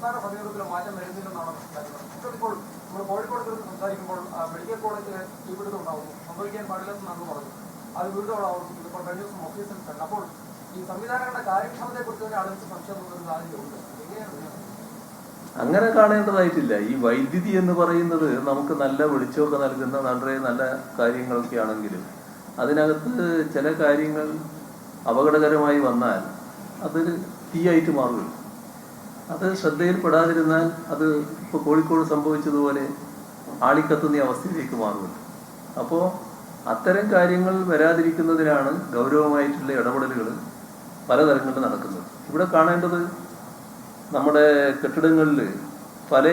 സംസ്ഥാന സമീപത്തിൽ മാറ്റം വരുന്നില്ലെന്നാണ് മനസ്സിലാക്കുന്നത്. ഇപ്പോൾ നമ്മൾ കോഴിക്കോട് കുറിച്ച് സംസാരിക്കുമ്പോൾ മെഡിക്കൽ കോളേജിൽ തീപിടുത്തം ഉണ്ടാകുന്നു, സംഭവിക്കാൻ പാടില്ലെന്നാണ് പറഞ്ഞു. അത് വീണ്ടും ആവർത്തിക്കുന്നു. ഇപ്പോൾ കഴിഞ്ഞ ദിവസം ഓഫീസൻസ് ഉണ്ട്. അപ്പോൾ ഈ സംവിധാനങ്ങളുടെ കാര്യക്ഷമതയെക്കുറിച്ച് തന്നെ ആളുകൾക്ക് സംശയം തോന്നുന്ന സാഹചര്യമുണ്ട്. എങ്ങനെയാണ് അങ്ങനെ കാണേണ്ടതായിട്ടില്ല. ഈ വൈദ്യുതി എന്ന് പറയുന്നത് നമുക്ക് നല്ല വെളിച്ചമൊക്കെ നൽകുന്ന വളരെ നല്ല കാര്യങ്ങളൊക്കെ ആണെങ്കിലും അതിനകത്ത് ചില കാര്യങ്ങൾ അപകടകരമായി വന്നാൽ അതൊരു തീയായിട്ട് മാറുകയുള്ളൂ. അത് ശ്രദ്ധയിൽപ്പെടാതിരുന്നാൽ അത് ഇപ്പോൾ കോഴിക്കോട് സംഭവിച്ചതുപോലെ ആളിക്കത്തുന്ന അവസ്ഥയിലേക്ക് മാറുകയുള്ളൂ. അപ്പോൾ അത്തരം കാര്യങ്ങൾ വരാതിരിക്കുന്നതിനാണ് ഗൗരവമായിട്ടുള്ള ഇടപെടലുകൾ പലതരങ്ങളിൽ നടക്കുന്നത്. ഇവിടെ കാണേണ്ടത് നമ്മുടെ കെട്ടിടങ്ങളിൽ പല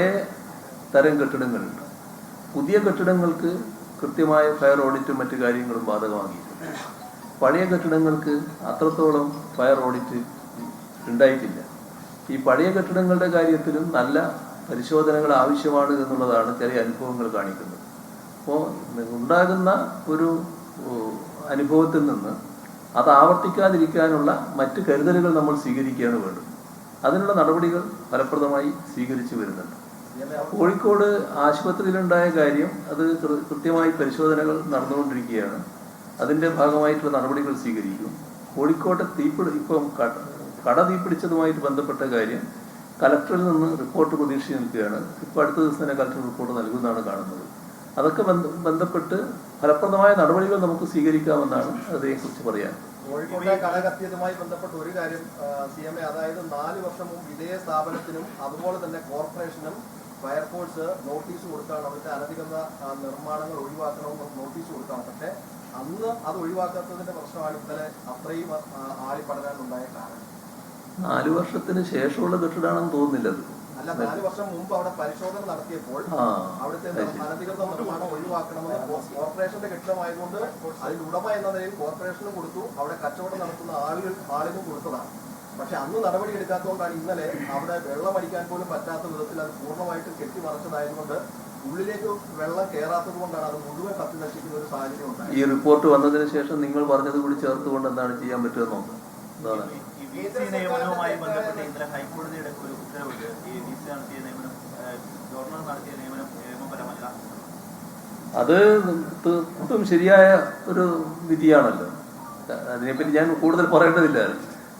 തരം കെട്ടിടങ്ങളുണ്ട്. പുതിയ കെട്ടിടങ്ങൾക്ക് കൃത്യമായ ഫയർ ഓഡിറ്റും മറ്റു കാര്യങ്ങളും ബാധകമാക്കിയിട്ടുണ്ട്. പഴയ കെട്ടിടങ്ങൾക്ക് അത്രത്തോളം ഫയർ ഓഡിറ്റ് ഉണ്ടായിട്ടില്ല. ഈ പഴയ കെട്ടിടങ്ങളുടെ കാര്യത്തിലും നല്ല പരിശോധനകൾ ആവശ്യമാണ് എന്നുള്ളതാണ് ചില അനുഭവങ്ങൾ കാണിക്കുന്നത്. അപ്പോൾ ഉണ്ടാകുന്ന ഒരു അനുഭവത്തിൽ നിന്ന് അത് ആവർത്തിക്കാതിരിക്കാനുള്ള മറ്റ് കരുതലുകൾ നമ്മൾ സ്വീകരിക്കുകയാണ് വേണ്ടത്. അതിനുള്ള നടപടികൾ ഫലപ്രദമായി സ്വീകരിച്ചു വരുന്നുണ്ട്. കോഴിക്കോട് ആശുപത്രിയിലുണ്ടായ കാര്യം അത് കൃത്യമായി പരിശോധനകൾ നടന്നുകൊണ്ടിരിക്കുകയാണ്. അതിൻ്റെ ഭാഗമായിട്ടുള്ള നടപടികൾ സ്വീകരിക്കും. കോഴിക്കോട്ടെ ഇപ്പം കട തീപിടിച്ചതുമായിട്ട് ബന്ധപ്പെട്ട കാര്യം കലക്ടറിൽ നിന്ന് റിപ്പോർട്ട് പ്രതീക്ഷിച്ച് നിൽക്കുകയാണ്. ഇപ്പോൾ അടുത്ത ദിവസം തന്നെ കലക്ടർ റിപ്പോർട്ട് നൽകുന്നതാണ് കാണുന്നത്. അതൊക്കെ ബന്ധപ്പെട്ട് ഫലപ്രദമായ നടപടികൾ നമുക്ക് സ്വീകരിക്കാമെന്നാണ് അതേക്കുറിച്ച് പറയാൻ. കോഴിക്കോട്ടെ കട കത്തിയതുമായി ബന്ധപ്പെട്ട ഒരു കാര്യം CMA, അതായത് 4 വർഷം മുമ്പ് ഇതേ സ്ഥാപനത്തിനും അതുപോലെ തന്നെ കോർപ്പറേഷനും ഫയർഫോഴ്സ് നോട്ടീസ് കൊടുത്താണ്. അവിടുത്തെ അനധികൃത നിർമ്മാണങ്ങൾ ഒഴിവാക്കണമെന്ന് നോട്ടീസ് കൊടുത്താണ്. പക്ഷെ അന്ന് അത് ഒഴിവാക്കാത്തതിന്റെ പ്രശ്നമാണ് ഇന്നലെ അത്രയും ആളിപ്പടരാനുണ്ടായ കാരണം. 4 വർഷത്തിന് ശേഷമുള്ള കെട്ടിടമാണെന്ന് തോന്നുന്നില്ല. അല്ല, 4 വർഷം മുമ്പ് അവിടെ പരിശോധന നടത്തിയപ്പോൾ അവിടുത്തെ അനധികൃത നിർമ്മാണം ഒഴിവാക്കണമെന്ന് കോർപ്പറേഷന്റെ കെട്ടിടമായതുകൊണ്ട് അതിൽ ഉടമ എന്ന നിലയിൽ കോർപ്പറേഷനും കൊടുത്തു, അവിടെ കച്ചവടം നടത്തുന്ന ആളിനും കൊടുത്തതാണ്. പക്ഷെ അന്ന് നടപടി എടുക്കാത്തതുകൊണ്ടാണ് ഇന്നലെ അവിടെ വെള്ളം അടിക്കാൻ പോലും പറ്റാത്ത വിധത്തിൽ അത് പൂർണ്ണമായിട്ടും കെട്ടിമറച്ചതായതുകൊണ്ട് ഉള്ളിലേക്ക് വെള്ളം കയറാത്തത് കൊണ്ടാണ് അത് മുഴുവൻ കത്തി നശിക്കുന്ന ഒരു സാഹചര്യം ഉണ്ടായത്. ഈ റിപ്പോർട്ട് വന്നതിന് ശേഷം നിങ്ങൾ പറഞ്ഞത് കൂടി ചേർത്തുകൊണ്ട് എന്താണ് ചെയ്യാൻ പറ്റുമെന്ന് നോക്കാം. നിയമനവുമായി ബന്ധപ്പെട്ട് ഇന്നലെ ഹൈക്കോടതിയുടെ ഒരു ഉത്തരവുണ്ട്. ഈ വിസ നടത്തിയ നിയമനം ഗവർണർ നടത്തിയ നിയമനം നിയമപരമല്ല. അത് തീർത്തും ശരിയായ ഒരു വിധിയാണല്ലോ. അതിനെപ്പറ്റി ഞാൻ കൂടുതൽ പറയേണ്ടതില്ല.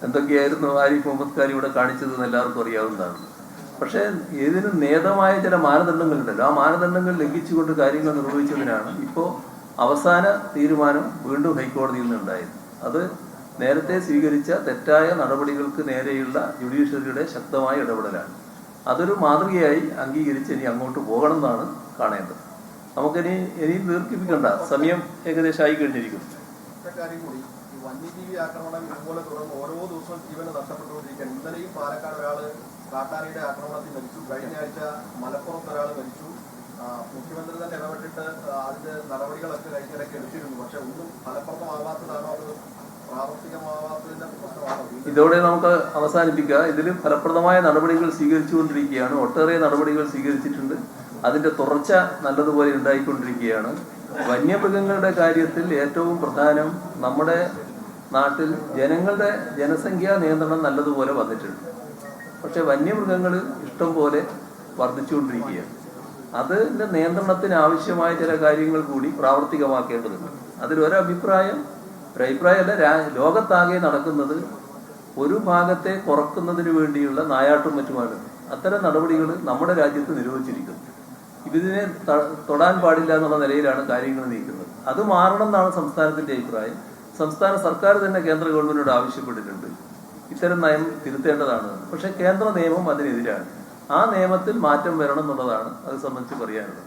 എന്തൊക്കെയായിരുന്നു ആരിഫ് മുഹമ്മദ് ഖാൻ ഇവിടെ കാണിച്ചതെന്ന് എല്ലാവർക്കും അറിയാവുന്നതാണ്. പക്ഷേ ഇതിന് നേതമായ ചില മാനദണ്ഡങ്ങളുണ്ടല്ലോ. ആ മാനദണ്ഡങ്ങൾ ലംഘിച്ചുകൊണ്ട് കാര്യങ്ങൾ നിർവഹിച്ചതിനാണ് ഇപ്പോൾ അവസാന തീരുമാനം വീണ്ടും ഹൈക്കോടതിയിൽ നിന്നുണ്ടായത്. അത് നേരത്തെ സ്വീകരിച്ച തെറ്റായ നടപടികൾക്ക് നേരെയുള്ള ജുഡീഷ്യറിയുടെ ശക്തമായ ഇടപെടലാണ്. അതൊരു മാതൃകയായി അംഗീകരിച്ച് ഇനി അങ്ങോട്ട് പോകണം എന്നാണ് കാണേണ്ടത്. നമുക്കിനി ദീർഘിപ്പിക്കണ്ട, സമയം ഏകദേശം ആയി കഴിഞ്ഞിരിക്കുന്നു. വന്യജീവി ആക്രമണം ഇതുപോലെ തുടർന്ന് ഓരോ ദിവസവും ജീവന് നഷ്ടപ്പെട്ടുകൊണ്ടിരിക്കുകയാണ്. ഇന്നലെയും പാലക്കാട് ഒരാൾ കാട്ടാനയുടെ ആക്രമണത്തിൽ മരിച്ചു. കഴിഞ്ഞ ആഴ്ച മലപ്പുറത്ത് ഒരാൾ മരിച്ചു. മുഖ്യമന്ത്രി തന്നെ ഇടപെട്ടിട്ട് അതിന്റെ നടപടികളൊക്കെ കഴിഞ്ഞിടയ്ക്ക് എടുത്തിരുന്നു. പക്ഷെ ഒന്നും ഫലപ്രദമാവാത്തതാണോ അത് പ്രാവർത്തികമാവാത്തതിന്റെ പ്രശ്നമാണോ? ഇതോടെ നമുക്ക് അവസാനിപ്പിക്കുക. ഇതിൽ ഫലപ്രദമായ നടപടികൾ സ്വീകരിച്ചുകൊണ്ടിരിക്കുകയാണ്. ഒട്ടേറെ നടപടികൾ സ്വീകരിച്ചിട്ടുണ്ട്. അതിന്റെ തുടർച്ച നല്ലതുപോലെ ഉണ്ടായിക്കൊണ്ടിരിക്കുകയാണ്. വന്യമൃഗങ്ങളുടെ കാര്യത്തിൽ ഏറ്റവും പ്രധാനം നമ്മുടെ നാട്ടിൽ ജനസംഖ്യാ നിയന്ത്രണം നല്ലതുപോലെ വന്നിട്ടുണ്ട്. പക്ഷെ വന്യമൃഗങ്ങൾ ഇഷ്ടം പോലെ വർദ്ധിച്ചുകൊണ്ടിരിക്കുകയാണ്. അതിൻ്റെ നിയന്ത്രണത്തിന് ആവശ്യമായ ചില കാര്യങ്ങൾ കൂടി പ്രാവർത്തികമാക്കേണ്ടതുണ്ട്. ഒരഭിപ്രായമല്ല, ലോകത്താകെ നടക്കുന്നത് ഒരു ഭാഗത്തെ കുറക്കുന്നതിന് വേണ്ടിയുള്ള നായാട്ടും മറ്റുമാണ്. അത്തരം നടപടികൾ നമ്മുടെ രാജ്യത്ത് നിരോധിച്ചിരിക്കുന്നു. ഇതിനെ തൊടാൻ പാടില്ല എന്നുള്ള നിലയിലാണ് കാര്യങ്ങൾ നീക്കുന്നത്. അത് മാറണം എന്നാണ് സംസ്ഥാനത്തിന്റെ അഭിപ്രായം. സംസ്ഥാന സർക്കാർ തന്നെ കേന്ദ്ര ഗവൺമെന്റിനോട് ആവശ്യപ്പെട്ടിട്ടുണ്ട് ഇത്തരം നയം തിരുത്തേണ്ടതാണ്. പക്ഷെ കേന്ദ്ര നിയമം അതിനെതിരാണ്. ആ നിയമത്തിൽ മാറ്റം വരണം എന്നുള്ളതാണ് അത് സംബന്ധിച്ച് പറയാനുള്ളത്.